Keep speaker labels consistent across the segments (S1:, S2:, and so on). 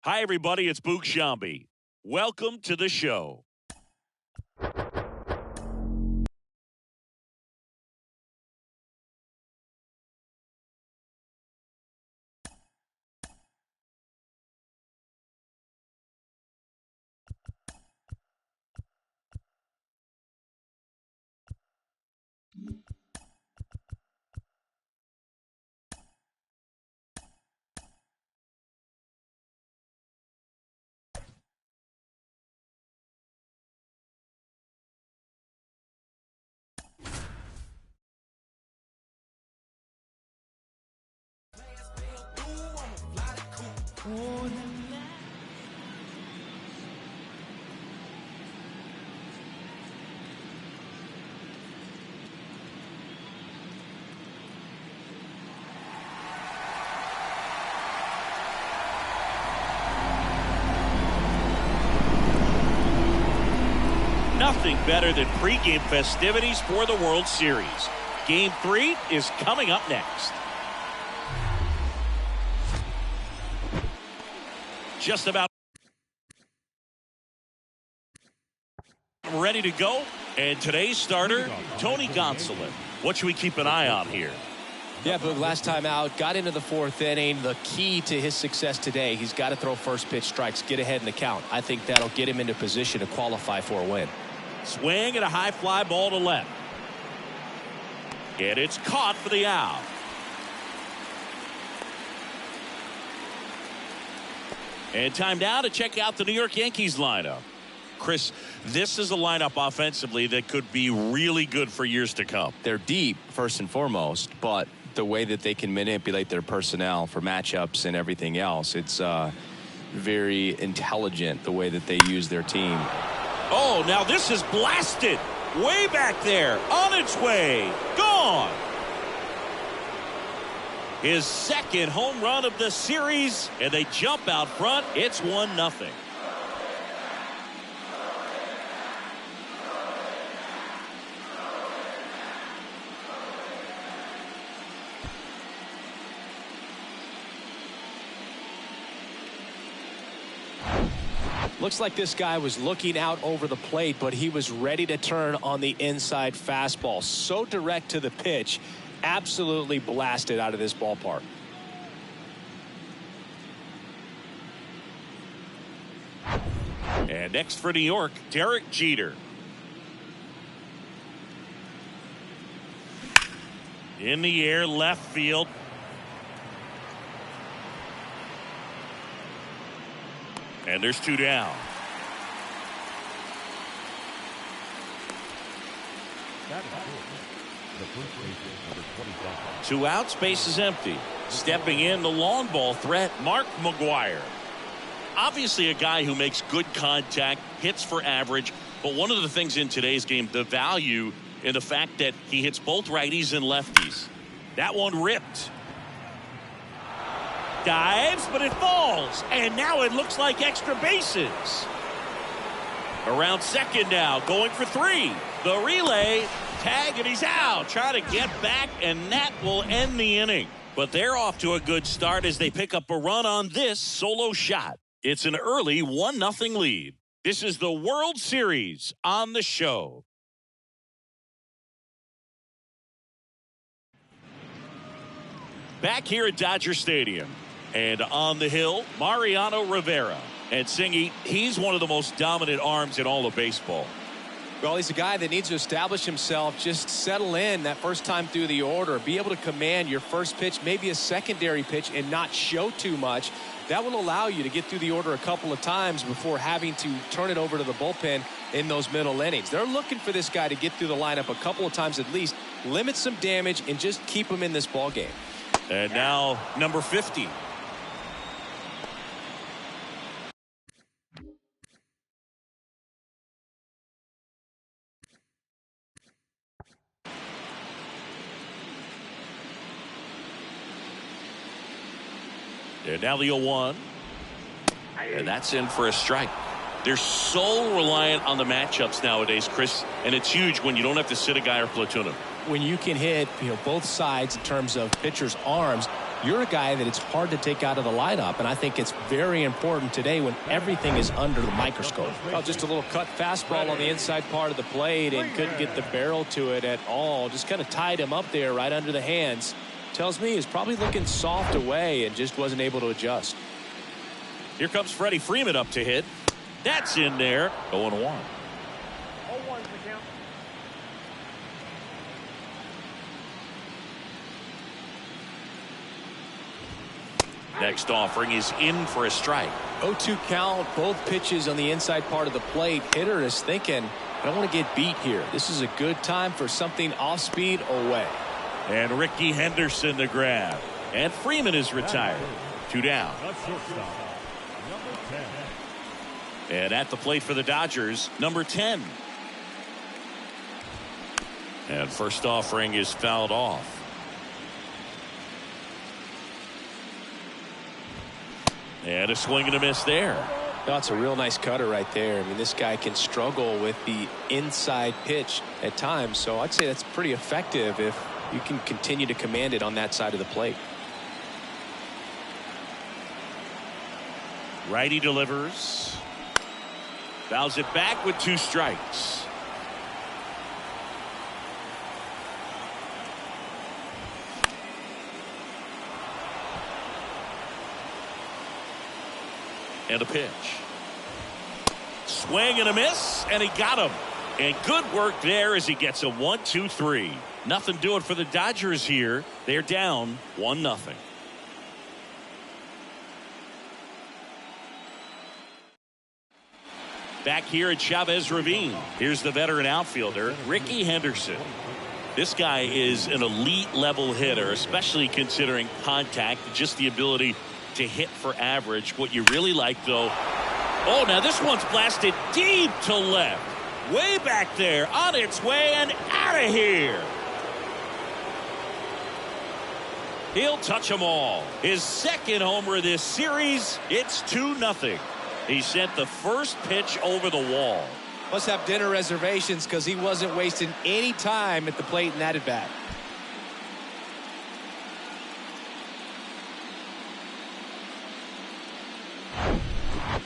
S1: Hi, everybody. It's Boog Shambi. Welcome to the show. Nothing better than pregame festivities for the World Series. Game 3 is coming up next. Just about ready to go. And today's starter, Tony Gonsolin. What should we keep an eye on here?
S2: Yeah, Boog, last time out, got into the fourth inning. The key to his success today, he's got to throw first pitch strikes, get ahead in the count. I think that'll get him into position to qualify for a win.
S1: Swing and a high fly ball to left. And it's caught for the out. And time now to check out the New York Yankees lineup. Chris, this is a lineup offensively that could be really good for years to come.
S3: They're deep, first and foremost, but the way that they can manipulate their personnel for matchups and everything else, it's very intelligent the way that they use their team.
S1: Oh, now this is blasted. Way back there. On its way. Gone. His second home run of the series. And they jump out front. It's 1-0.
S2: Looks like this guy was looking out over the plate, but he was ready to turn on the inside fastball. So direct to the pitch, absolutely blasted out of this ballpark.
S1: And next for New York, Derek Jeter. In the air, left field. And there's 2 down. Two out, space is empty. Stepping in, the long ball threat, Mark McGwire. Obviously a guy who makes good contact, hits for average, but one of the things in today's game, the value in the fact that he hits both righties and lefties. That one ripped. Dives, but it falls, and now it looks like extra bases. Around second now, going for 3. The relay, tag, and he's out. Trying to get back, and that will end the inning. But they're off to a good start as they pick up a run on this solo shot. It's an early 1-0 lead. This is the World Series on the show. Back here at Dodger Stadium. And on the hill, Mariano Rivera. And Singy, he's one of the most dominant arms in all of baseball.
S2: Well, he's a guy that needs to establish himself, just settle in that first time through the order, be able to command your first pitch, maybe a secondary pitch, and not show too much. That will allow you to get through the order a couple of times before having to turn it over to the bullpen in those middle innings. They're looking for this guy to get through the lineup a couple of times at least, limit some damage, and just keep him in this ball game.
S1: And now number 50. And now the 0-1. And that's in for a strike. They're so reliant on the matchups nowadays, Chris, and it's huge when you don't have to sit a guy or platoon him.
S2: when you can hit, both sides in terms of pitchers' arms, you're a guy that it's hard to take out of the lineup, and I think it's very important today when everything is under the microscope. Well, just a little cut fastball on the inside part of the plate and couldn't get the barrel to it at all. Just kind of tied him up there right under the hands. Tells me he's probably looking soft away and just wasn't able to adjust.
S1: Here comes Freddie Freeman up to hit. That's in there. 0-1. Next offering is in for a strike.
S2: 0-2 count, both pitches on the inside part of the plate. Hitter is thinking, I don't want to get beat here. This is a good time for something off speed away.
S1: And Ricky Henderson the grab. And Freeman is retired. 2 down. And at the plate for the Dodgers, number 10. And first offering is fouled off. And a swing and a miss there.
S2: That's a real nice cutter right there. I mean, this guy can struggle with the inside pitch at times, so I'd say that's pretty effective if you can continue to command it on that side of the plate.
S1: Righty delivers. Fouls it back with 2 strikes. And a pitch. Swing and a miss, and he got him. And good work there as he gets a 1-2-3. Nothing doing for the Dodgers here. They're down 1-0. Back here at Chavez Ravine, here's the veteran outfielder, Ricky Henderson. This guy is an elite level hitter, especially considering contact, just the ability to hit for average. What you really like, though, oh, now this one's blasted deep to left. Way back there, on its way and out of here. He'll touch them all. His second homer this series. It's 2-0. He sent the first pitch over the wall.
S2: Must have dinner reservations because he wasn't wasting any time at the plate in that at bat.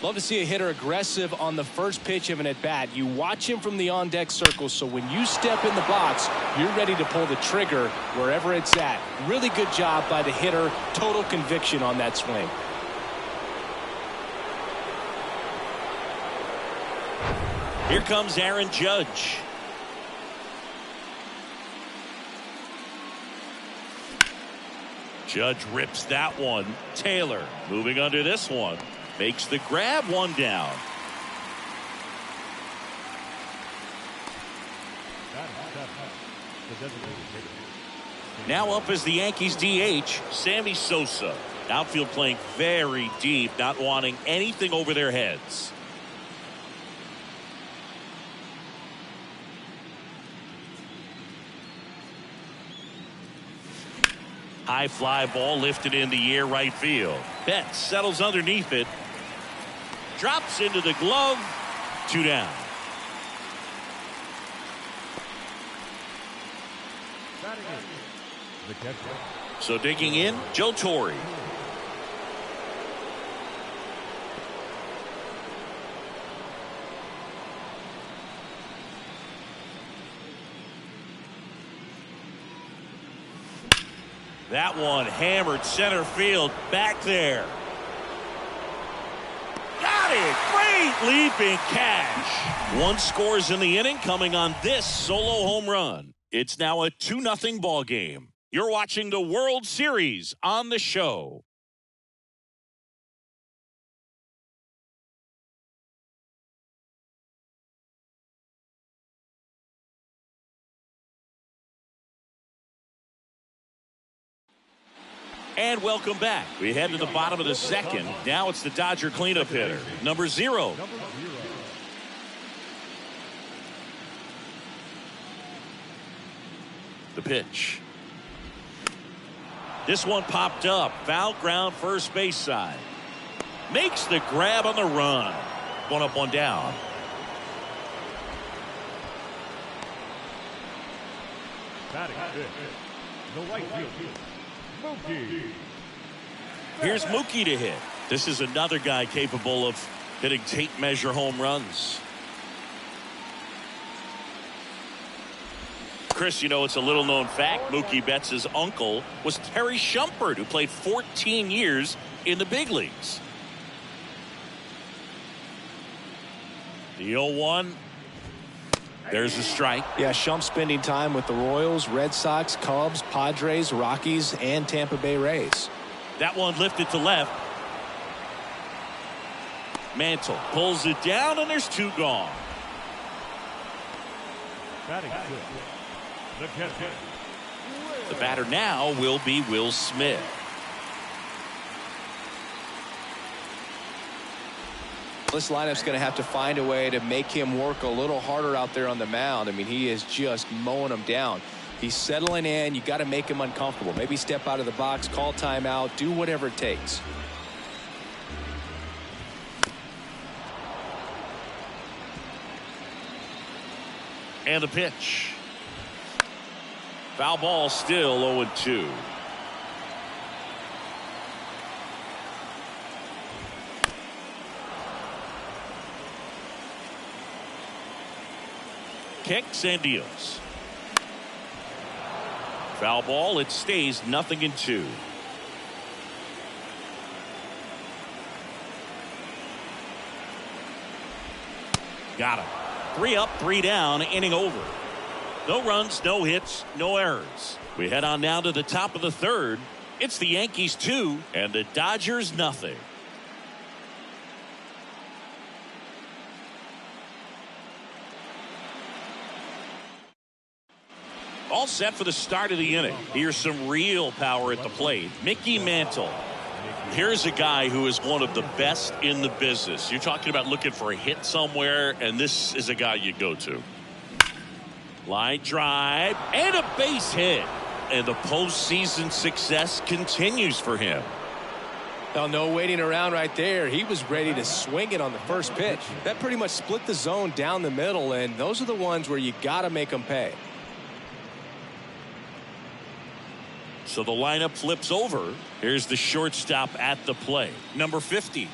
S2: Love to see a hitter aggressive on the first pitch of an at-bat. You watch him from the on-deck circle, so when you step in the box, you're ready to pull the trigger wherever it's at. Really good job by the hitter. Total conviction on that swing.
S1: Here comes Aaron Judge. Judge rips that one. Taylor moving under this one. Makes the grab, 1 down. Now up is the Yankees DH, Sammy Sosa. Outfield playing very deep, not wanting anything over their heads. High fly ball lifted in the air right field. Betts settles underneath it. Drops into the glove. 2 down. So digging in, Joe Torre. That one hammered center field back there. Got it. Great leaping catch. 1 scores in the inning coming on this solo home run. It's now a 2-0 ball game. You're watching the World Series on the show. And welcome back. We head to the bottom of the second. Now it's the Dodger cleanup hitter, number 0. The pitch. This one popped up. Foul ground first base side. Makes the grab on the run. 1 up, 1 down.
S4: Batting fifth, the right field, Mookie.
S1: Here's Mookie to hit. This is another guy capable of hitting tape measure home runs. Chris, you know, it's a little known fact. Mookie Betts' uncle was Terry Shumpert, who played 14 years in the big leagues. The 0-1. There's a strike.
S2: Yeah, Shump spending time with the Royals, Red Sox, Cubs, Padres, Rockies, and Tampa Bay Rays.
S1: That one lifted to left. Mantle pulls it down, and there's two gone.
S4: Batting fifth, the catcher.
S1: The batter now will be Will Smith.
S2: This lineup's going to have to find a way to make him work a little harder out there on the mound. I mean, he is just mowing them down. He's settling in. You got to make him uncomfortable. Maybe step out of the box, call timeout, do whatever it takes.
S1: And the pitch. Foul ball, still 0-2. Kicks and deals. Foul ball, it stays 0-2. Got him. 3 up, 3 down, inning over. No runs, no hits, no errors. We head on now to the top of the third. It's the Yankees 2 and the Dodgers 0. All set for the start of the inning. Here's some real power at the plate. Mickey Mantle. Here's a guy who is one of the best in the business. You're talking about looking for a hit somewhere, and this is a guy you go to. Line drive and a base hit. And the postseason success continues for him.
S2: Now, no waiting around right there. He was ready to swing it on the first pitch. That pretty much split the zone down the middle, and those are the ones where you got to make them pay.
S1: So the lineup flips over. Here's the shortstop at the plate, number 50.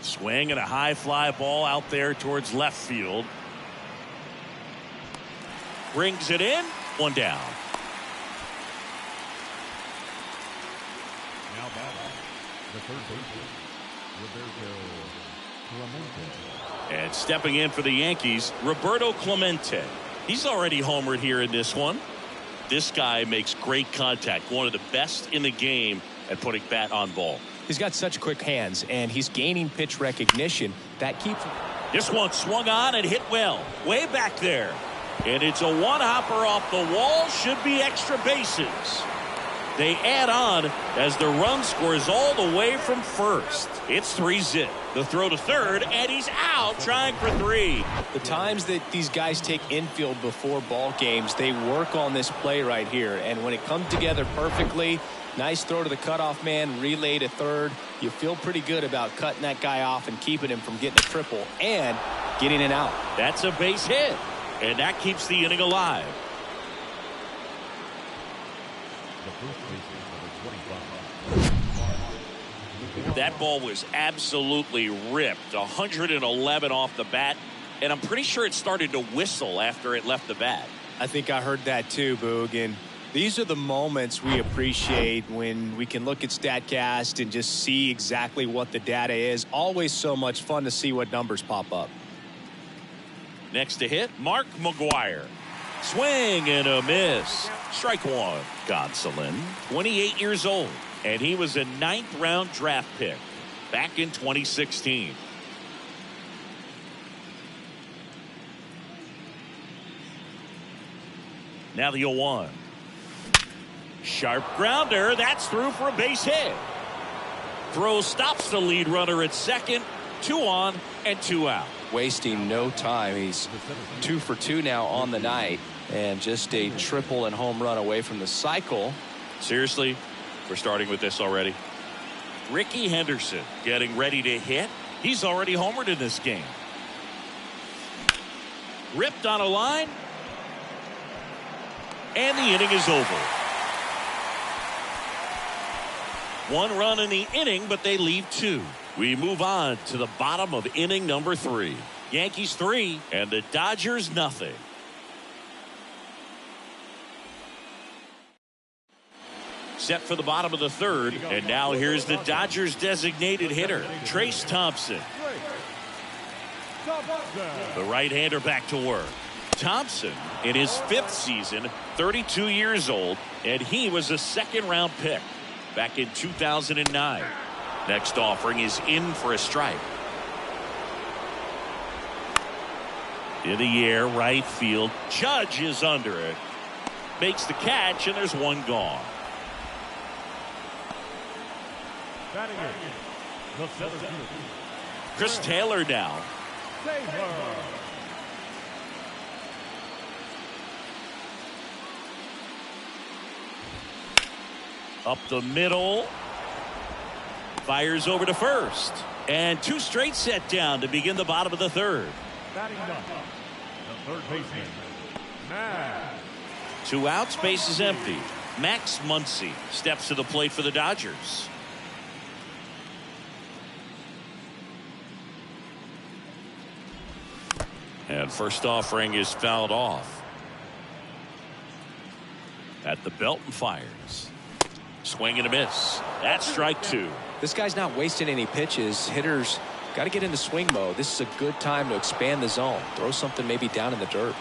S1: Swing and a high fly ball out there towards left field. Brings it in. One down.
S4: Now batting, the third baseman, Roberto Clemente.
S1: And stepping in for the Yankees, Roberto Clemente. He's already homered here in this one. This guy makes great contact. One of the best in the game at putting bat on ball.
S2: He's got such quick hands, and he's gaining pitch recognition. That keeps...
S1: This one swung on and hit well. Way back there. And it's a one-hopper off the wall. Should be extra bases. They add on as the run scores all the way from first. It's 3-0. The throw to third, and he's out trying for 3.
S2: The times that these guys take infield before ball games, they work on this play right here. And when it comes together perfectly, nice throw to the cutoff man, relay to third. You feel pretty good about cutting that guy off and keeping him from getting a triple and getting an out.
S1: That's a base hit, and that keeps the inning alive. That ball was absolutely ripped. 111 off the bat, and I'm pretty sure it started to whistle after it left the bat.
S2: I think I heard that too, Boog. And these are the moments we appreciate when we can look at StatCast and just see exactly what the data is. Always so much fun to see what numbers pop up.
S1: Next to hit, Mark McGwire. Swing and a miss. Strike one. Gonsolin, 28 years old, and he was a 9th-round draft pick back in 2016. Now the 0-1. Sharp grounder. That's through for a base hit. Throw stops the lead runner at second. 2 on and 2 out.
S3: Wasting no time. He's 2 for 2 now on the night, and just a triple and home run away from the cycle.
S1: Seriously, we're starting with this already. Ricky Henderson getting ready to hit. He's already homered in this game. Ripped on a line. And the inning is over. 1 run in the inning, but they leave 2. We move on to the bottom of inning number 3. Yankees 3 and the Dodgers nothing. Set for the bottom of the 3rd, and now here's the Dodgers designated hitter, Trace Thompson. The right-hander back to work. Thompson in his 5th season, 32 years old, and he was a 2nd-round pick back in 2009. Next offering is in for a strike. In the air, right field. Judge is under it. Makes the catch, and there's 1 gone.
S4: Batting in the center field,
S1: Chris Taylor now. Up the middle. Fires over to first. And 2 straight set down to begin the bottom of the 3rd.
S4: batting up, the third baseman, Max.
S1: 2 outs, base is empty. Max Muncy steps to the plate for the Dodgers. And first offering is fouled off. At the belt and fires. Swing and a miss. That's strike 2.
S2: This guy's not wasting any pitches. Hitters got to get into swing mode. This is a good time to expand the zone. Throw something maybe down in the dirt.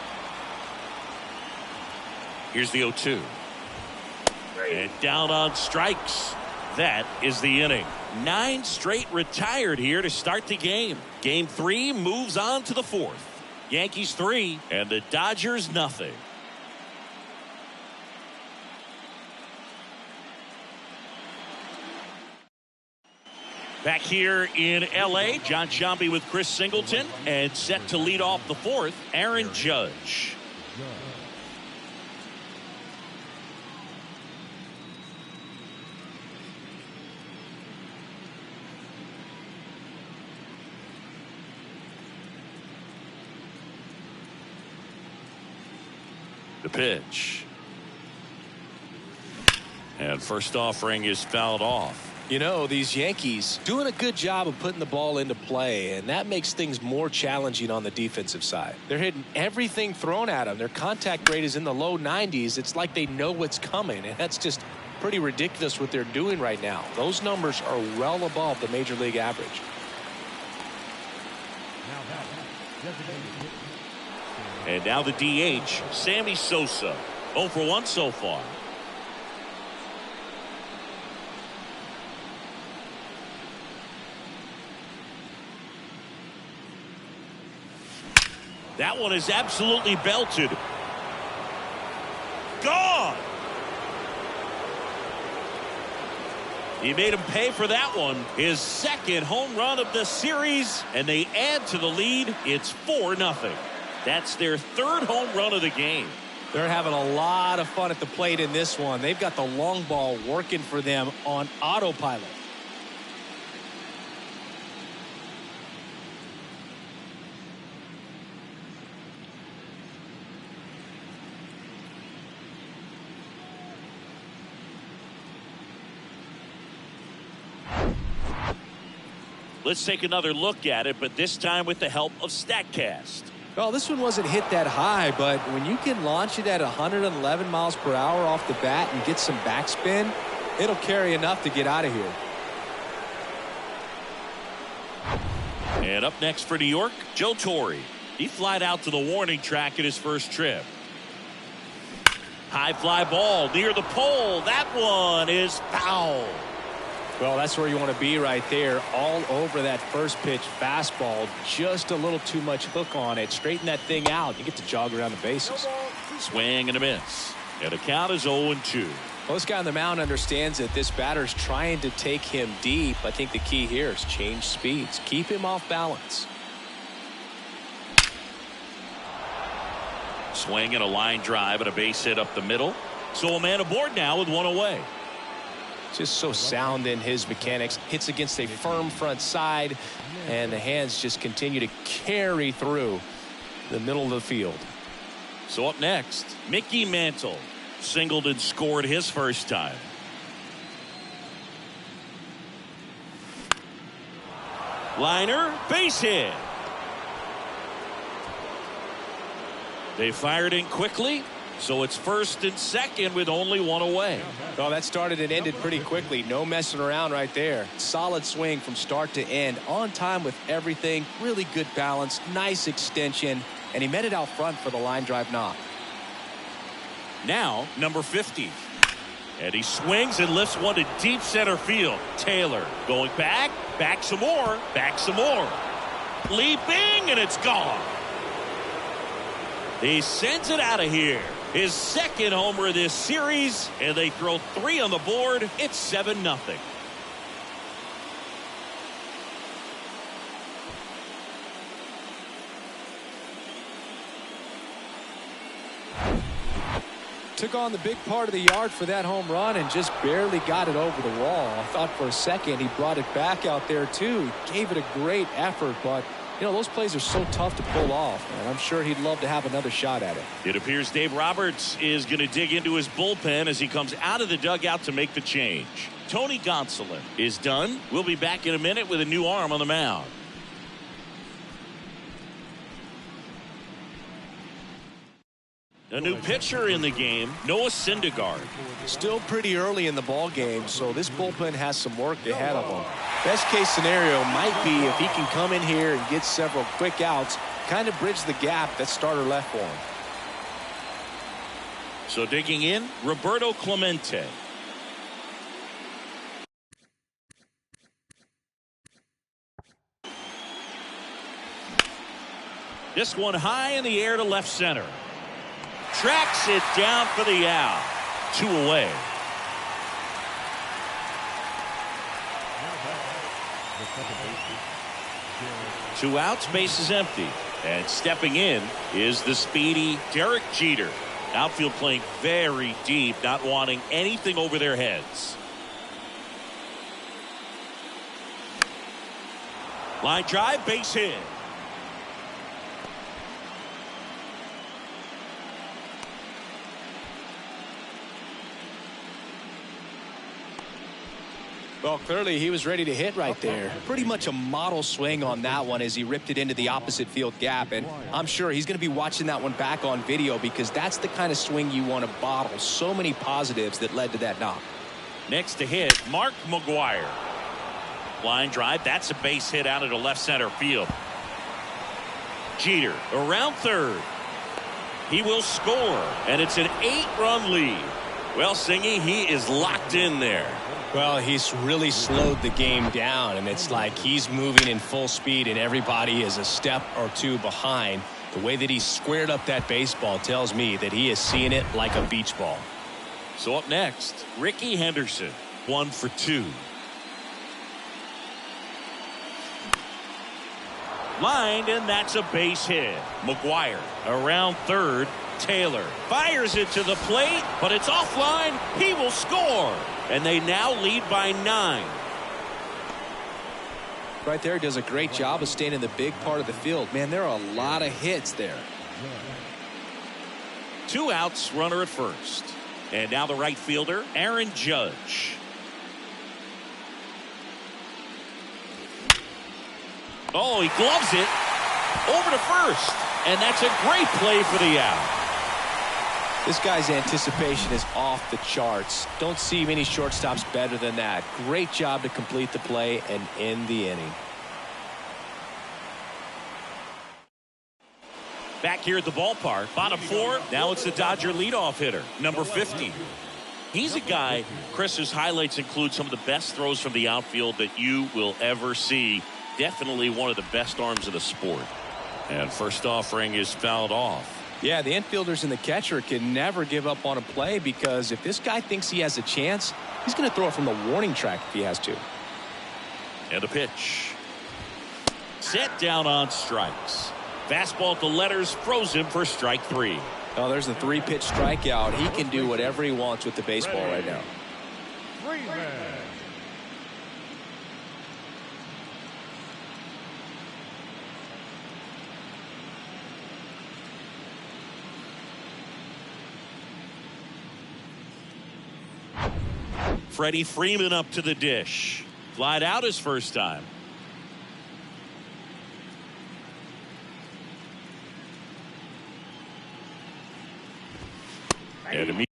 S1: Here's the 0-2. And down on strikes. That is the inning. 9 straight retired here to start the game. Game 3 moves on to the 4th. Yankees 3 and the Dodgers nothing. Back here in L.A., John Sciambi with Chris Singleton, and set to lead off the 4th, Aaron Judge. The pitch. And first offering is fouled off.
S2: You know, these Yankees doing a good job of putting the ball into play, and that makes things more challenging on the defensive side. They're hitting everything thrown at them. Their contact rate is in the low 90s. It's like they know what's coming, and that's just pretty ridiculous what they're doing right now. Those numbers are well above the major league average.
S1: And now the DH, Sammy Sosa. 0 for 1 so far. That one is absolutely belted. Gone. He made him pay for that one. His 2nd home run of the series, and they add to the lead. It's 4-0. That's their 3rd home run of the game.
S2: They're having a lot of fun at the plate in this one. They've got the long ball working for them on autopilot.
S1: Let's take another look at it, but this time with the help of StatCast.
S2: Well, this one wasn't hit that high, but when you can launch it at 111 miles per hour off the bat and get some backspin, it'll carry enough to get out of here.
S1: And up next for New York, Joe Torre. He flied out to the warning track at his first trip. High fly ball near the pole. That one is foul.
S2: Well, that's where you want to be right there. All over that first pitch fastball. Just a little too much hook on it. Straighten that thing out. You get to jog around the bases.
S1: Swing and a miss. And the count is 0-2.
S2: Well, this guy on the mound understands that this batter's trying to take him deep. I think the key here is change speeds. Keep him off balance.
S1: Swing and a line drive and a base hit up the middle. So a man aboard now with 1 away.
S2: Just so sound in his mechanics. Hits against a firm front side, and the hands just continue to carry through. the middle of the field.
S1: So up next, Mickey Mantle. Singled and scored his first time. Liner, base hit. They fired in quickly, so it's first and second with only one away.
S2: Well, that started and ended pretty quickly. No messing around right there. Solid swing from start to end. On time with everything. Really good balance. Nice extension. And he met it out front for the line drive knock.
S1: Now, number 50. And he swings and lifts one to deep center field. Taylor going back some more, leaping, and it's gone. He sends it out of here. His second homer this series, and they throw 3 on the board. It's 7-0.
S2: Took on the big part of the yard for that home run and just barely got it over the wall. I thought for a second he brought it back out there too. He gave it a great effort, but you know, those plays are so tough to pull off, and I'm sure he'd love to have another shot at it.
S1: It appears Dave Roberts is going to dig into his bullpen as he comes out of the dugout to make the change. Tony Gonsolin is done. We'll be back in a minute with a new arm on the mound. A new pitcher in the game, Noah Syndergaard.
S2: Still pretty early in the ball game, so this bullpen has some work ahead of him. Best case scenario might be if he can come in here and get several quick outs, kind of bridge the gap that starter left for him.
S1: So digging in, Roberto Clemente. This one high in the air to left center. Tracks it down for the out. 2 away. Two outs, base is empty. And stepping in is the speedy Derek Jeter. Outfield playing very deep, not wanting anything over their heads. Line drive, base hit.
S2: Well, clearly he was ready to hit right there. Pretty much a model swing on that one as he ripped it into the opposite field gap. And I'm sure he's going to be watching that one back on video because that's the kind of swing you want to bottle. So many positives that led to that knock.
S1: Next to hit, Mark McGwire. Line drive, that's a base hit out into left center field. Jeter around third. He will score, and it's an 8-run lead. Well, Singy, he is locked in there.
S5: Well, he's really slowed the game down, and it's like he's moving in full speed and everybody is a step or two behind. The way that he squared up that baseball tells me that he is seeing it like a beach ball.
S1: So up next, Ricky Henderson, 1 for 2. Lined, and that's a base hit. McGwire around third. Taylor fires it to the plate, but it's offline. He will score, and they now lead by 9.
S2: Right there, does a great job of staying in the big part of the field. Man, there are a lot of hits there.
S1: 2 outs, runner at first. And now the right fielder, Aaron Judge. Oh, he gloves it over to first, and that's a great play for the out.
S2: This guy's anticipation is off the charts. Don't see many shortstops better than that. Great job to complete the play and end the inning.
S1: Back here at the ballpark, bottom 4. Now it's the Dodger leadoff hitter, number 50. He's a guy, Chris, whose highlights include some of the best throws from the outfield that you will ever see. Definitely one of the best arms of the sport. And first offering is fouled off.
S2: Yeah, the infielders and the catcher can never give up on a play because if this guy thinks he has a chance, he's going to throw it from the warning track if he has to.
S1: And a pitch. Set down on strikes. Fastball at the letters, froze him for strike 3.
S2: Oh, there's a 3-pitch strikeout. He can do whatever he wants with the baseball right now.
S1: Freddie Freeman up to the dish. Flied out his first time. And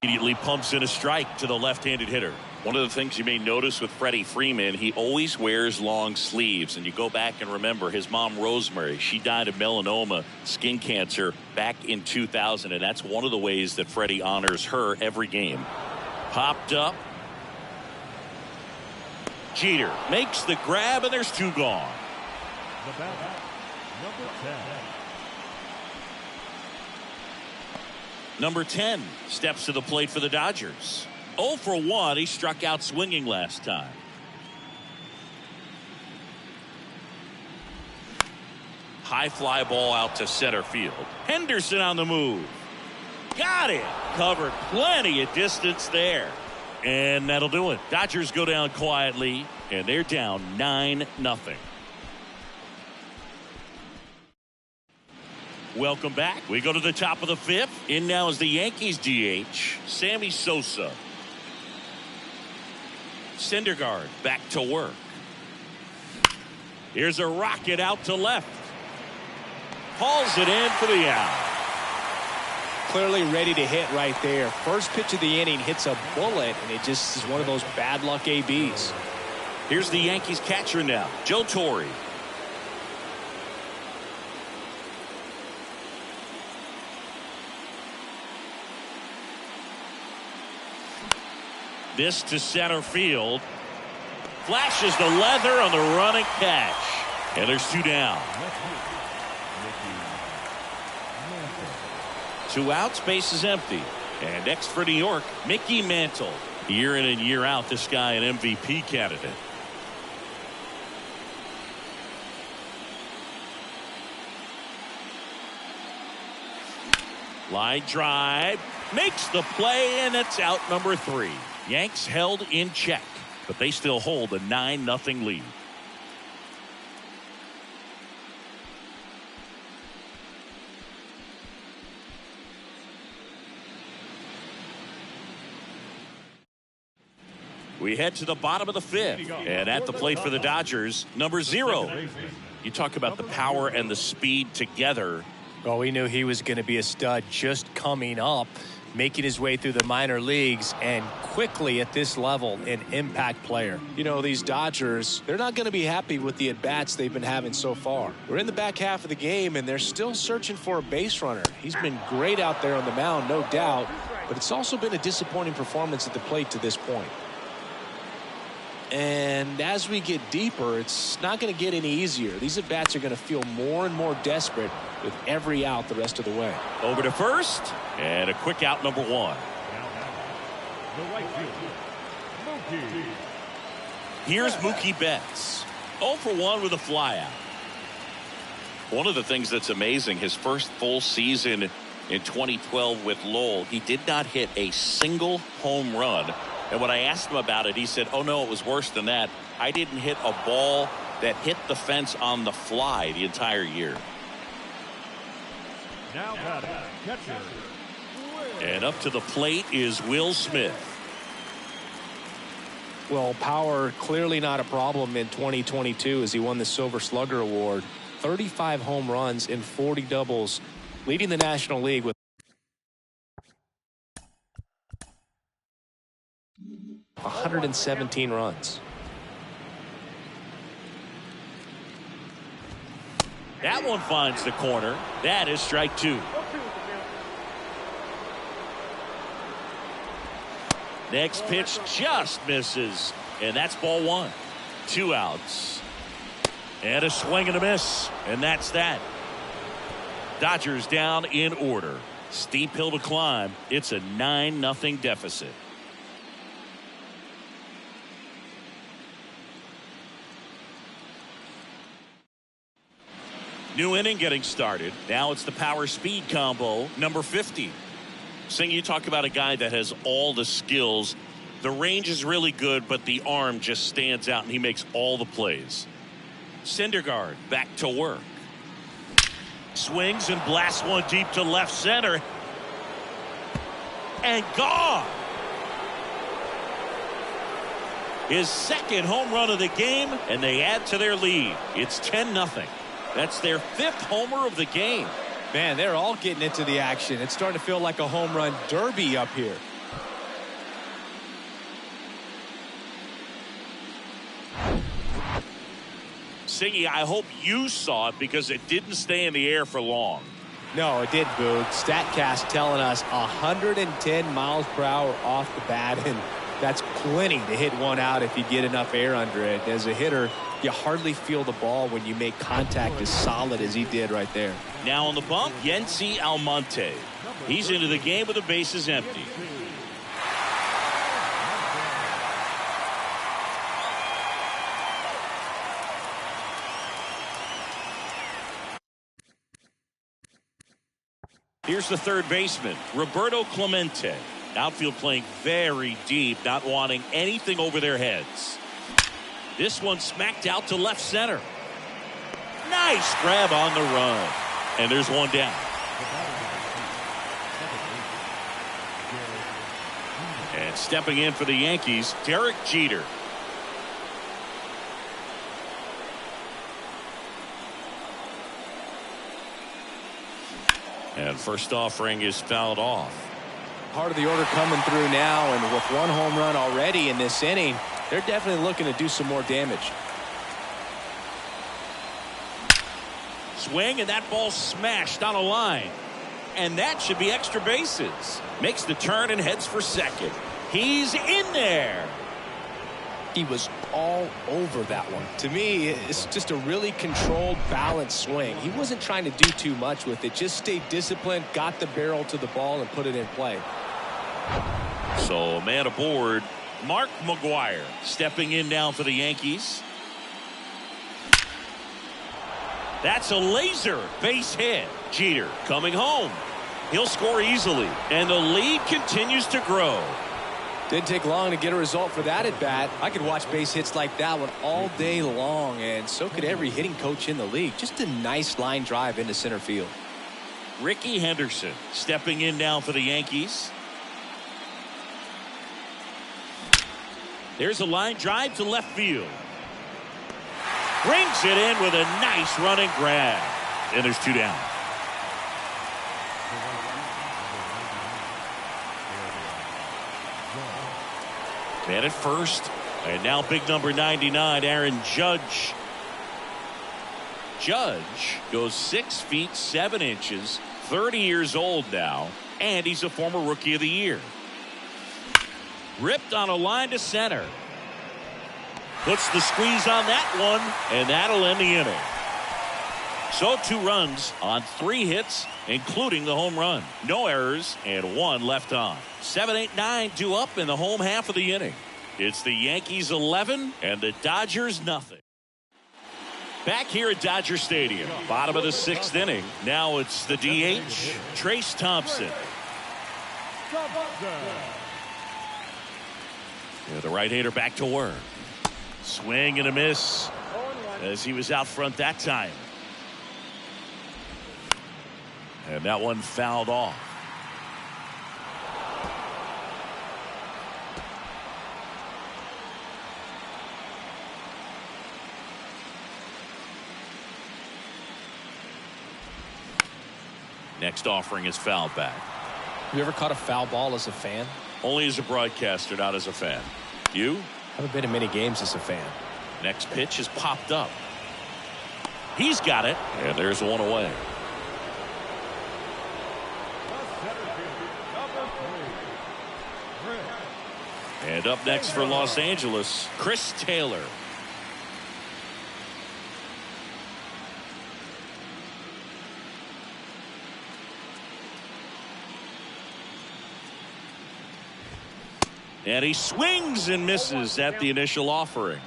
S1: immediately pumps in a strike to the left-handed hitter. One of the things you may notice with Freddie Freeman, he always wears long sleeves. And you go back and remember his mom, Rosemary, she died of melanoma, skin cancer, back in 2000. And that's one of the ways that Freddie honors her every game. Popped up. Jeter makes the grab, and there's two gone.
S4: The batter, number 10.
S1: Number 10 steps to the plate for the Dodgers. 0 for 1. He struck out swinging last time. High fly ball out to center field. Henderson on the move. Got it. Covered plenty of distance there. And that'll do it. Dodgers go down quietly, and they're down 9-0. Welcome back. We go to the top of the fifth. In now is the Yankees DH, Sammy Sosa. Syndergaard back to work. Here's a rocket out to left. Hauls it in for the out.
S5: Clearly ready to hit right there. First pitch of the inning hits a bullet, and it just is one of those bad luck ABs.
S1: Here's the Yankees catcher now, Joe Torre. This to center field. Flashes the leather on the running catch. And there's two down. 2 outs, base is empty. And next for New York, Mickey Mantle. Year in and year out, this guy an MVP candidate. Line drive. Makes the play, and it's out number 3. Yanks held in check, but they still hold a 9-0 lead. We head to the bottom of the fifth, and at the plate for the Dodgers, number 0. You talk about the power and the speed together.
S5: Well, we knew he was going to be a stud just coming up, making his way through the minor leagues, and quickly at this level, an impact player.
S2: You know, these Dodgers, they're not going to be happy with the at-bats they've been having so far. We're in the back half of the game, and they're still searching for a base runner. He's been great out there on the mound, no doubt, but it's also been a disappointing performance at the plate to this point. And as we get deeper, it's not going to get any easier. These at-bats are going to feel more and more desperate with every out the rest of the way.
S1: Over to first, and a quick out, number 1.
S4: The right fielder, Mookie.
S1: Here's Mookie Betts. 0 for 1 with a flyout. One of the things that's amazing, his first full season in 2012 with Lowell, he did not hit a single home run. And when I asked him about it, he said, oh, no, it was worse than that. I didn't hit a ball that hit the fence on the fly the entire year.
S4: Now batting, catcher.
S1: And up to the plate is Will Smith.
S2: Well, power clearly not a problem in 2022 as he won the Silver Slugger Award. 35 home runs and 40 doubles, leading the National League with 117 runs.
S1: That one finds the corner. That is strike 2. Next pitch just misses, and that's ball 1. 2 outs. And a swing and a miss, and that's that. Dodgers down in order. Steep hill to climb. It's a 9-0 deficit. New inning getting started. Now it's the power speed combo, number 50. Sing, you talk about a guy that has all the skills. The range is really good, but the arm just stands out, and he makes all the plays. Syndergaard back to work. Swings and blasts one deep to left center. And gone. His second home run of the game, and they add to their lead. It's 10-0. That's their 5th homer of the game.
S2: Man, they're all getting into the action. It's starting to feel like a home run derby up here.
S1: Siggy, I hope you saw it because it didn't stay in the air for long.
S2: No, it did, Boog. StatCast telling us 110 miles per hour off the bat, and that's plenty to hit one out if you get enough air under it. As a hitter, you hardly feel the ball when you make contact as solid as he did right there.
S1: Now on the bump, Yency Almonte. He's into the game with the bases empty. Here's the third baseman, Roberto Clemente. Outfield playing very deep, not wanting anything over their heads. This one smacked out to left center. Nice grab on the run. And there's one down. And stepping in for the Yankees, Derek Jeter. And first offering is fouled off.
S2: Part of the order coming through now, and with one home run already in this inning, they're definitely looking to do some more damage.
S1: Swing, and that ball smashed on a line. And that should be extra bases. Makes the turn and heads for second. He's in there.
S2: He was all over that one. To me, it's just a really controlled, balanced swing. He wasn't trying to do too much with it. Just stayed disciplined, got the barrel to the ball, and put it in play.
S1: So, man aboard, Mark McGwire stepping in now for the Yankees. That's a laser base hit. Jeter coming home. He'll score easily, and the lead continues to grow.
S2: Didn't take long to get a result for that at bat. I could watch base hits like that one all day long, and so could every hitting coach in the league. Just a nice line drive into center field.
S1: Ricky Henderson stepping in now for the Yankees. There's a line drive to left field. Brings it in with a nice running grab. And there's two down. Man at first. And now big number 99, Aaron Judge. Judge goes 6 feet 7 inches, 30 years old now, and he's a former Rookie of the Year. Ripped on a line to center. Puts the squeeze on that one, and that'll end the inning. So 2 runs on 3 hits, including the home run. No errors and 1 left on. 7, 8, 9 due up in the home half of the inning. It's the Yankees 11 and the Dodgers nothing. Back here at Dodger Stadium, bottom of the 6th inning. Now it's the DH, Trace Thompson. Yeah, the right-hander back to work. Swing and a miss as he was out front that time. And that one fouled off. Next offering is fouled back.
S2: You ever caught a foul ball as a fan?
S1: Only as a broadcaster, not as a fan. You?
S2: Haven't been in many games as a fan.
S1: Next pitch is popped up. He's got it. And there's one away. And up next for Los Angeles, Chris Taylor. And he swings and misses at the initial offering.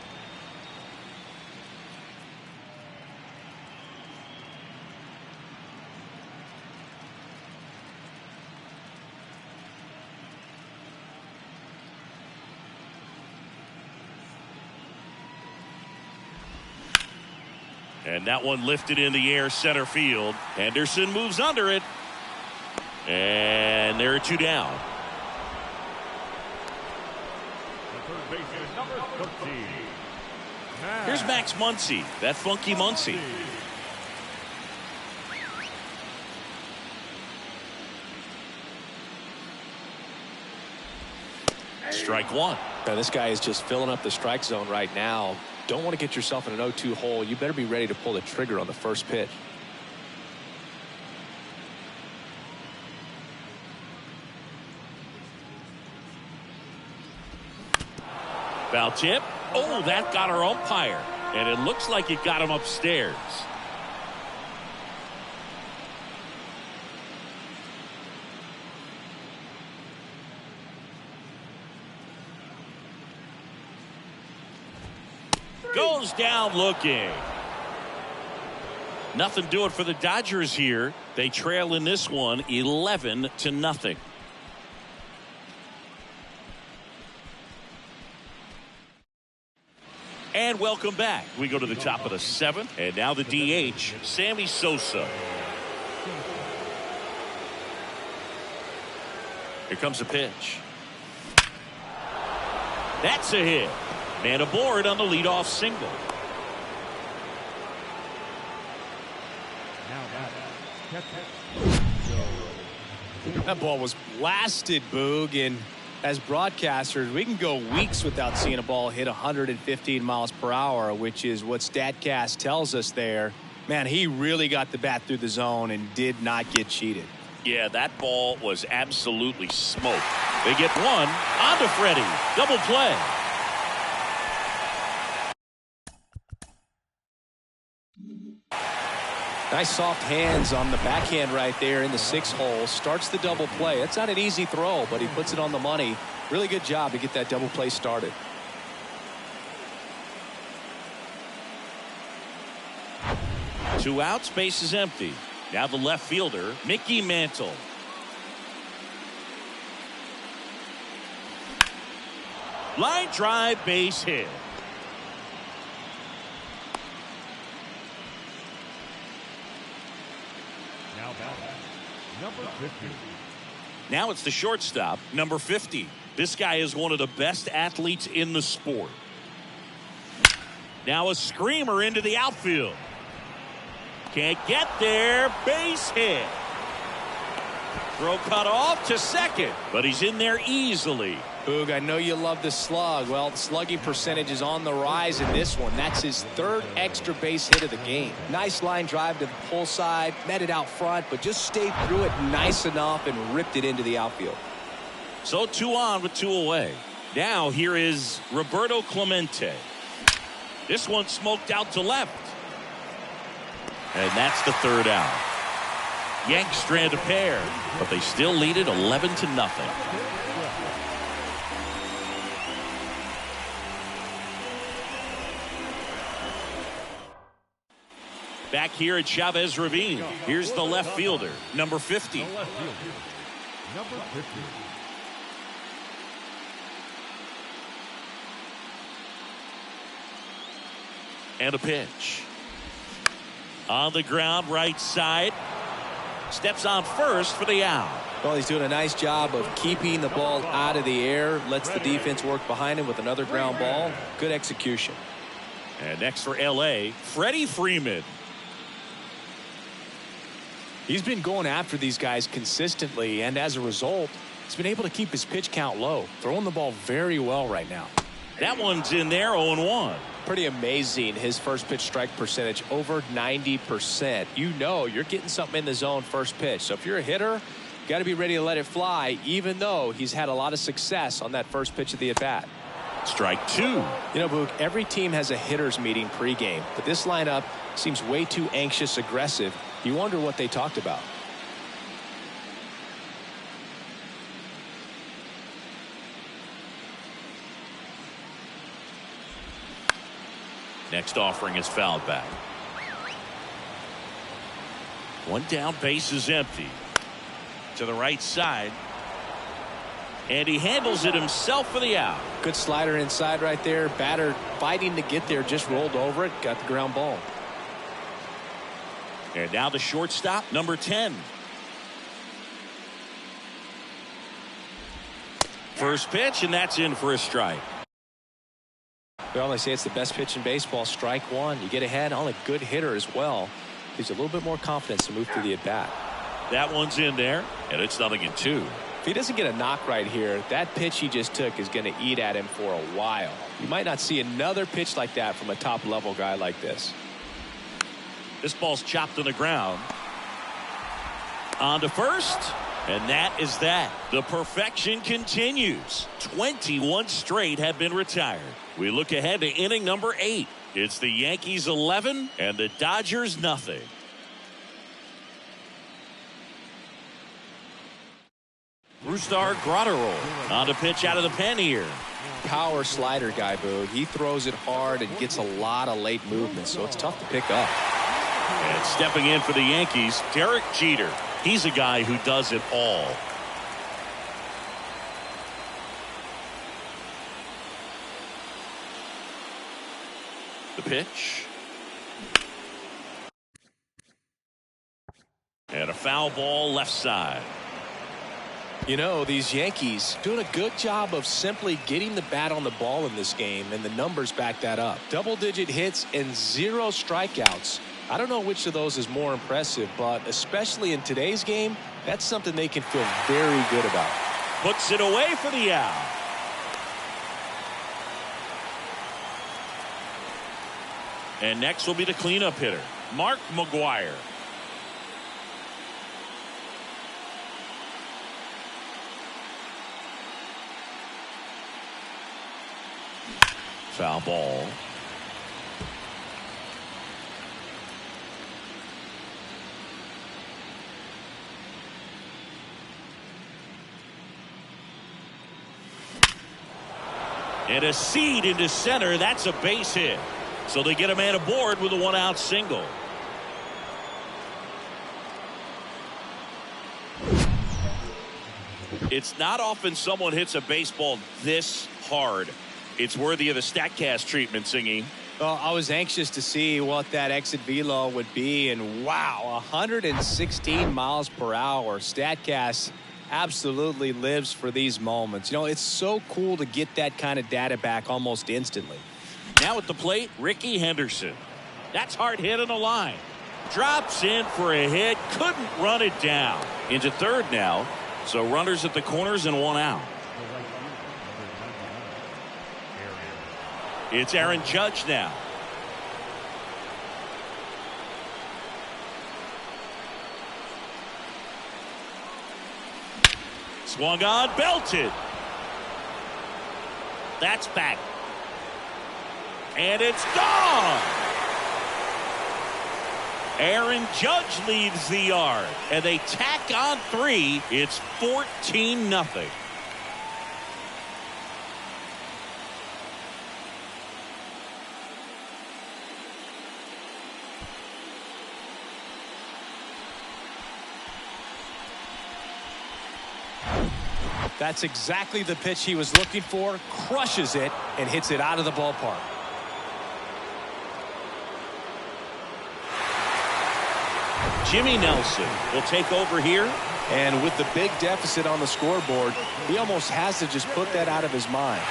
S1: And that one lifted in the air center field. Henderson moves under it. And there are 2 down.
S4: The third baseman, number 13.
S1: Here's Max Muncy, that funky Muncy. Strike 1.
S2: Now, this guy is just filling up the strike zone right now. Don't want to get yourself in an 0-2 hole. You better be ready to pull the trigger on the first pitch.
S1: Foul tip. Oh, that got our umpire. And it looks like it got him upstairs. Goes down looking. Nothing doing for the Dodgers here. They trail in this one 11-0. And welcome back. We go to the top of the 7th. And now the DH, Sammy Sosa. Here comes a pitch. That's a hit. Man aboard on the leadoff single.
S2: That ball was blasted, Boog, and as broadcasters, we can go weeks without seeing a ball hit 115 miles per hour, which is what StatCast tells us there. Man, he really got the bat through the zone and did not get cheated.
S1: Yeah, that ball was absolutely smoked. They get one onto Freddie. Double play.
S2: Nice soft hands on the backhand right there in the 6th hole. Starts the double play. It's not an easy throw, but he puts it on the money. Really good job to get that double play started.
S1: Two outs, base is empty. Now the left fielder, Mickey Mantle. Line drive, base hit.
S4: Number 50.
S1: Now it's the shortstop, number 50. This guy is one of the best athletes in the sport. Now a screamer into the outfield. Can't get there. Base hit. Throw cut off to second, but he's in there easily.
S2: Boog, I know you love the slug. Well, the slugging percentage is on the rise in this one. That's his 3rd extra base hit of the game. Nice line drive to the pull side, met it out front, but just stayed through it nice enough and ripped it into the outfield.
S1: So 2 on with 2 away. Now here is Roberto Clemente. This one smoked out to left. And that's the 3rd out. Yanks strand a pair, but they still lead it 11-0. Back here at Chavez Ravine, here's the left fielder, number 50.
S4: The left fielder, number 50.
S1: And a pitch. On the ground, right side. Steps on first for the out.
S2: Well, he's doing a nice job of keeping the ball out of the air. Lets the defense work behind him with another ground ball. Good execution.
S1: And next for L.A., Freddie Freeman.
S2: He's been going after these guys consistently, and as a result, he's been able to keep his pitch count low. Throwing the ball very well right now.
S1: That one's in there, 0-1.
S2: Pretty amazing, his first pitch strike percentage, over 90%. You know you're getting something in the zone first pitch. So if you're a hitter, you got to be ready to let it fly, even though he's had a lot of success on that first pitch of the at-bat.
S1: Strike 2.
S2: You know, Boog, every team has a hitters meeting pregame, but this lineup seems way too anxious, aggressive. You wonder what they talked about.
S1: Next offering is fouled back. One down, base is empty. To the right side. And he handles it himself for the out.
S2: Good slider inside right there. Batter fighting to get there, just rolled over it, got the ground ball.
S1: And now the shortstop, number 10. First pitch, and that's in for a strike.
S2: Well, they say it's the best pitch in baseball. Strike one. You get ahead on a good hitter as well. Gives you a little bit more confidence to move through the at-bat.
S1: That one's in there, and it's 0-2.
S2: If he doesn't get a knock right here, that pitch he just took is going to eat at him for a while. You might not see another pitch like that from a top-level guy like this.
S1: This ball's chopped to the ground. On to first, and that is that. The perfection continues. 21 straight have been retired. We look ahead to inning number 8. It's the Yankees 11 and the Dodgers nothing. Brusdar Graterol on to pitch out of the pen here.
S2: Power slider guy, Boog. He throws it hard and gets a lot of late movement, so it's tough to pick up.
S1: And stepping in for the Yankees, Derek Jeter. He's a guy who does it all. The pitch. And a foul ball left side.
S2: You know, these Yankees doing a good job of simply getting the bat on the ball in this game, and the numbers back that up. Double-digit hits and 0 strikeouts. I don't know which of those is more impressive, but especially in today's game, that's something they can feel very good about.
S1: Puts it away for the out. And next will be the cleanup hitter, Mark McGwire. Foul ball. And a seed into center. That's a base hit. So they get a man aboard with a 1-out single. It's not often someone hits a baseball this hard. It's worthy of the StatCast treatment, Singy.
S2: Well, I was anxious to see what that exit velo would be, and wow, 116 miles per hour. StatCast absolutely lives for these moments. You know, it's so cool to get that kind of data back almost instantly.
S1: Now at the plate, Ricky Henderson. That's hard hit on the line. Drops in for a hit. Couldn't run it down. Into third now. So runners at the corners and 1 out. It's Aaron Judge now. Swung on, belted. That's back. And it's gone. Aaron Judge leads the yard. And they tack on 3. It's 14-0.
S2: That's exactly the pitch he was looking for. Crushes it and hits it out of the ballpark.
S1: Jimmy Nelson will take over here.
S2: And with the big deficit on the scoreboard, he almost has to just put that out of his mind.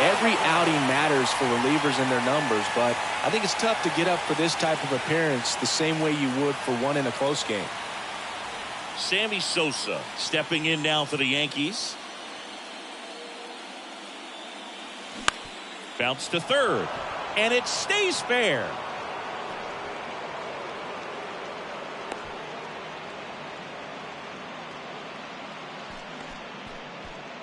S2: Every outing matters for relievers and their numbers, but I think it's tough to get up for this type of appearance the same way you would for one in a close game.
S1: Sammy Sosa stepping in now for the Yankees. Bounce to third, and it stays fair.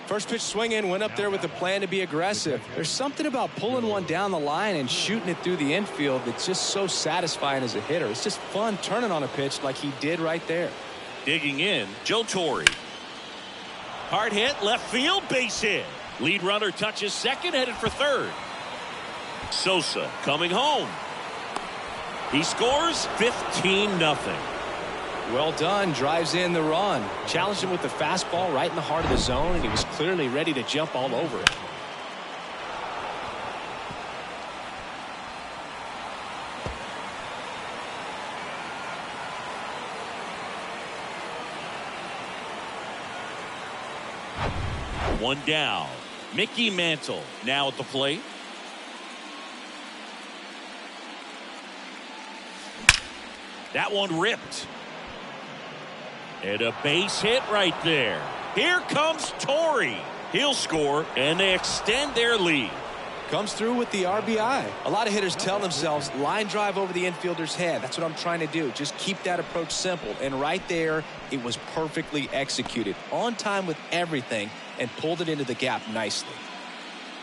S2: First pitch swinging, went up there with a plan to be aggressive. There's something about pulling one down the line and shooting it through the infield that's just so satisfying as a hitter. It's just fun turning on a pitch like he did right there.
S1: Digging in, Joe Torre. Hard hit, left field, base hit. Lead runner touches second, headed for third. Sosa coming home. He scores 15-0.
S2: Well done, drives in the run. Challenged him with the fastball right in the heart of the zone, and he was clearly ready to jump all over it.
S1: One down. Mickey Mantle now at the plate. That one ripped. And a base hit right there. Here comes Torrey. He'll score, and they extend their lead.
S2: Comes through with the RBI. A lot of hitters tell themselves, line drive over the infielder's head. That's what I'm trying to do. Just keep that approach simple. And right there, it was perfectly executed. On time with everything, and pulled it into the gap nicely.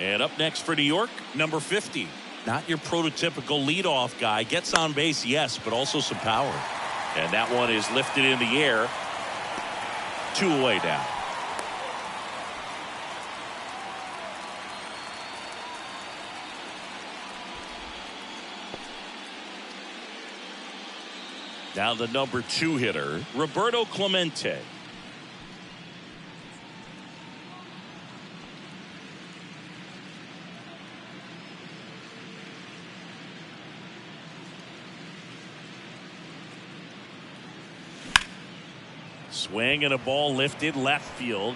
S1: And up next for New York, number 50. Not your prototypical leadoff guy. Gets on base, yes, but also some power. And that one is lifted in the air. 2 away now. Now the number 2 hitter, Roberto Clemente. Swing and a ball lifted left field.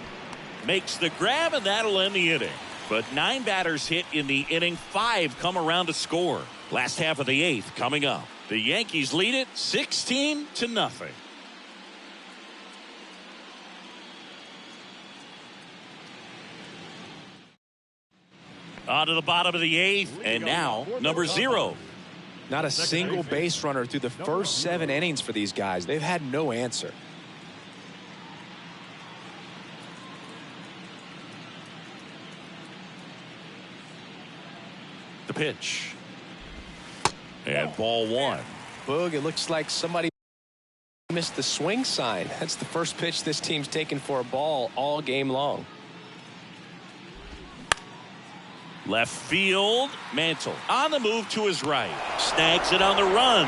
S1: Makes the grab, and that'll end the inning. But 9 batters hit in the inning. 5 come around to score. Last half of the 8th coming up. The Yankees lead it 16-0. On to the bottom of the 8th, and now number 0.
S2: Not a single base runner through the first 7 innings for these guys. They've had no answer.
S1: The pitch. And ball 1.
S2: Boog, it looks like somebody missed the swing sign. That's the first pitch this team's taken for a ball all game long.
S1: Left field. Mantle on the move to his right. Snags it on the run.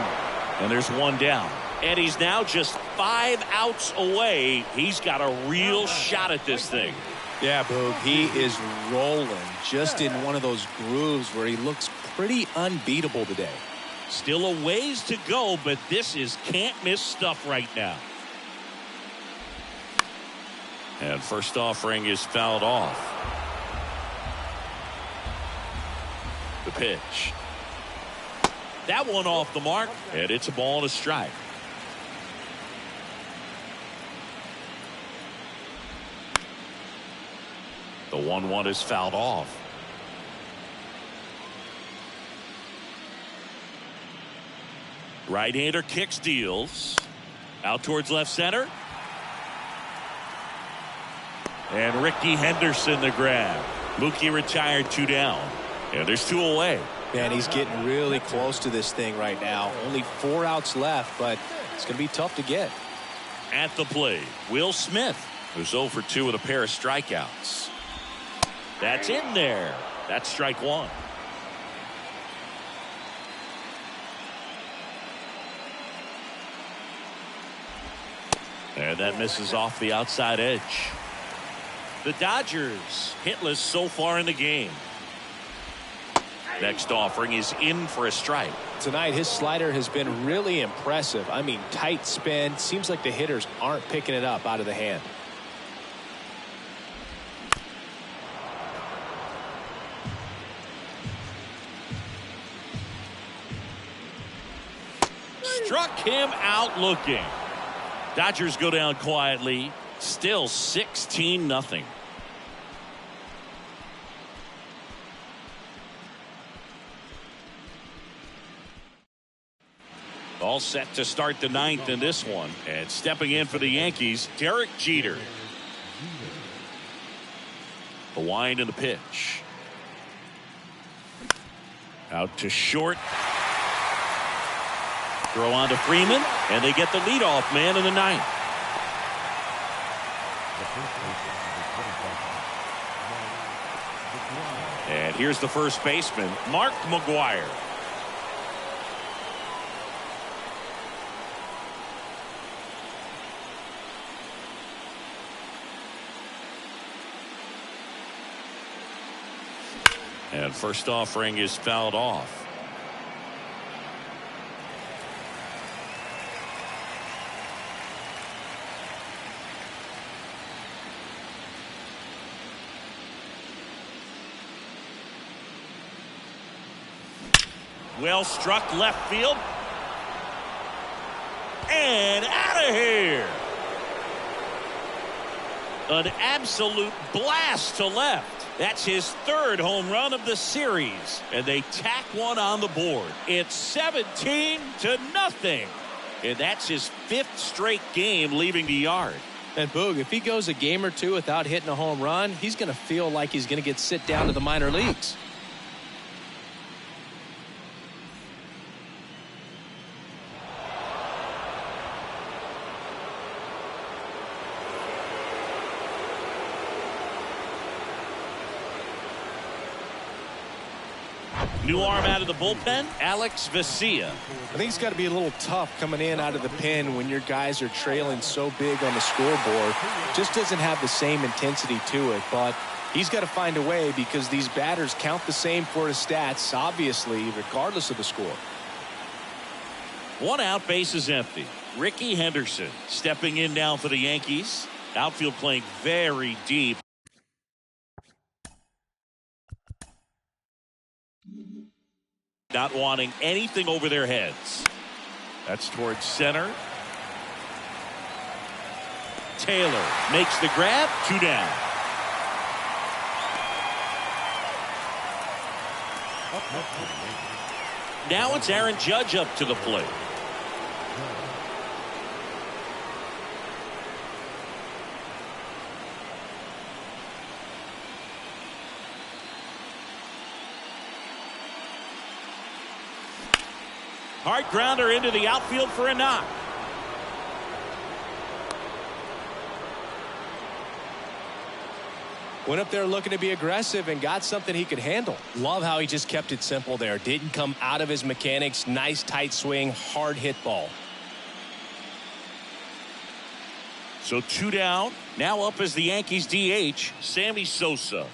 S1: And there's 1 down. And he's now just 5 outs away. He's got a real shot at this thing.
S2: Yeah, Boog, he is rolling just in one of those grooves where he looks pretty unbeatable today.
S1: Still a ways to go, but this is can't miss stuff right now. And first offering is fouled off. The pitch. That one off the mark, and it's a ball and a strike. The 1-1 is fouled off. Right-hander kicks, deals. Out towards left center. And Ricky Henderson the grab. Mookie retired, 2 down. And there's 2 away.
S2: Man, he's getting really close to this thing right now. Only 4 outs left, but it's going to be tough to get.
S1: At the plate, Will Smith, who's 0 for 2 with a pair of strikeouts. That's in there. That's strike 1. And that misses off the outside edge. The Dodgers hitless so far in the game. Next offering is in for a strike.
S2: Tonight, his slider has been really impressive. I mean, tight spin. Seems like the hitters aren't picking it up out of the hand.
S1: Struck him out looking. Dodgers go down quietly. Still 16-0. All set to start the 9th in this one. And stepping in for the Yankees, Derek Jeter. The wind and the pitch. Out to short. Throw on to Freeman, and they get the leadoff man in the 9th. And here's the first baseman, Mark McGwire. And first offering is fouled off. Well struck left field. And out of here. An absolute blast to left. That's his third home run of the series. And they tack one on the board. It's 17-0. And that's his 5th straight game leaving the yard.
S2: And Boog, if he goes a game or two without hitting a home run, he's going to feel like he's going to get sit down to the minor leagues.
S1: New arm out of the bullpen, Alex Vesia.
S2: I think it's got to be a little tough coming in out of the pen when your guys are trailing so big on the scoreboard. Just doesn't have the same intensity to it, but he's got to find a way because these batters count the same for his stats, obviously, regardless of the score.
S1: 1 out, base is empty. Ricky Henderson stepping in now for the Yankees. Outfield playing very deep. Not wanting anything over their heads. That's towards center. Taylor makes the grab. 2 down. Now it's Aaron Judge up to the plate. Hard grounder into the outfield for a knock.
S2: Went up there looking to be aggressive and got something he could handle.
S5: Love how he just kept it simple there. Didn't come out of his mechanics. Nice tight swing, hard hit ball.
S1: So 2 down. Now up as the Yankees DH, Sammy Sosa.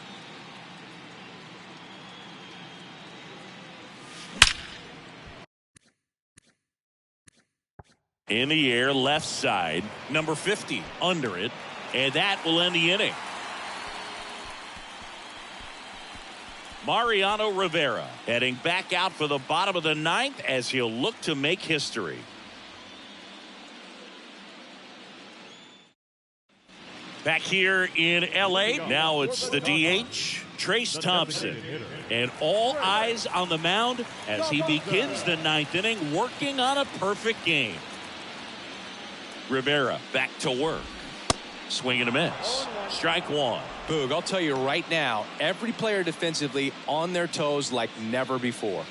S1: In the air, left side, number 50 under it, and that will end the inning. Mariano Rivera heading back out for the bottom of the 9th as he'll look to make history. Back here in LA, now it's the DH, Trace Thompson. And all eyes on the mound as he begins the 9th inning, working on a perfect game. Rivera back to work. Swing and a miss. Strike 1.
S2: Boog, I'll tell you right now, every player defensively on their toes like never before.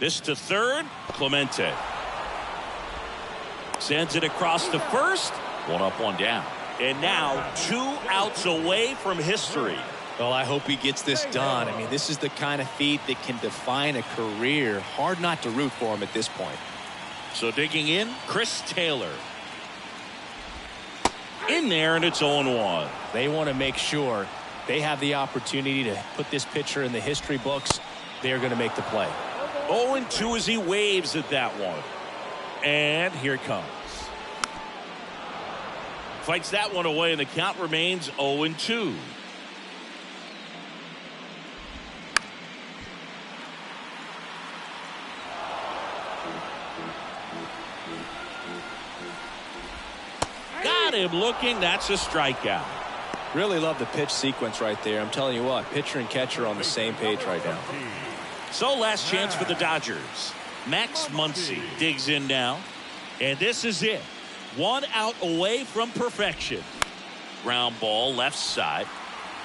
S1: This to third, Clemente. Sends it across to first. 1 up, 1 down. And now 2 outs away from history.
S2: Well, I hope he gets this done. I mean, this is the kind of feat that can define a career. Hard not to root for him at this point.
S1: So digging in, Chris Taylor. In there, and it's 0-1.
S5: They want to make sure they have the opportunity to put this pitcher in the history books. They're going to make the play.
S1: 0-2 as he waves at that one. And here it comes. Fights that one away, and the count remains 0-2. Got him looking. That's a strikeout.
S2: Really love the pitch sequence right there. I'm telling you what, pitcher and catcher on the same page right now.
S1: So last chance for the Dodgers. Max Muncy digs in now. And this is it. 1 out away from perfection. Ground ball left side.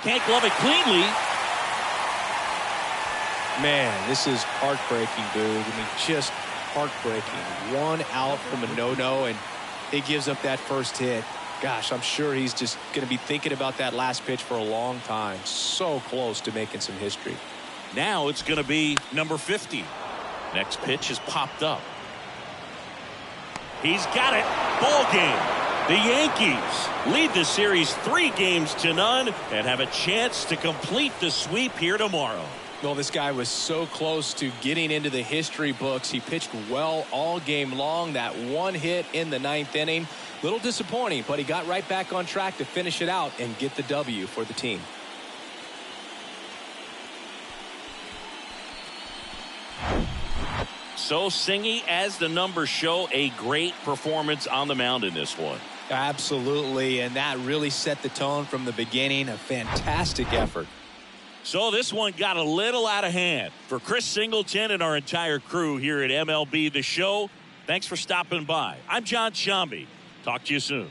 S1: Can't glove it cleanly.
S2: Man, this is heartbreaking, dude. I mean, just heartbreaking. 1 out from a no-no, and he gives up that first hit. Gosh, I'm sure he's just going to be thinking about that last pitch for a long time. So close to making some history.
S1: Now it's going to be number 50. Next pitch has popped up. He's got it. Ball game. The Yankees lead the series 3-0 and have a chance to complete the sweep here tomorrow.
S2: Well, this guy was so close to getting into the history books. He pitched well all game long. That 1 hit in the 9th inning. Little disappointing, but he got right back on track to finish it out and get the W for the team.
S1: So Singy, as the numbers show, a great performance on the mound in this one.
S2: Absolutely, and that really set the tone from the beginning. A fantastic effort.
S1: So this one got a little out of hand. For Chris Singleton and our entire crew here at MLB The Show, thanks for stopping by. I'm John Shambi. Talk to you soon.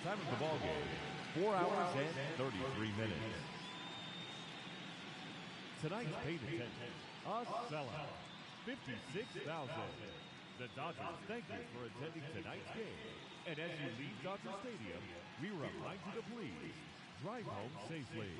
S4: Time of the ball game, 4 hours and 33 minutes. Tonight's paid attendance, a sellout, 56,000. The Dodgers thank you for attending tonight's game. And as you leave Dodger Stadium, we remind you to please drive home safely.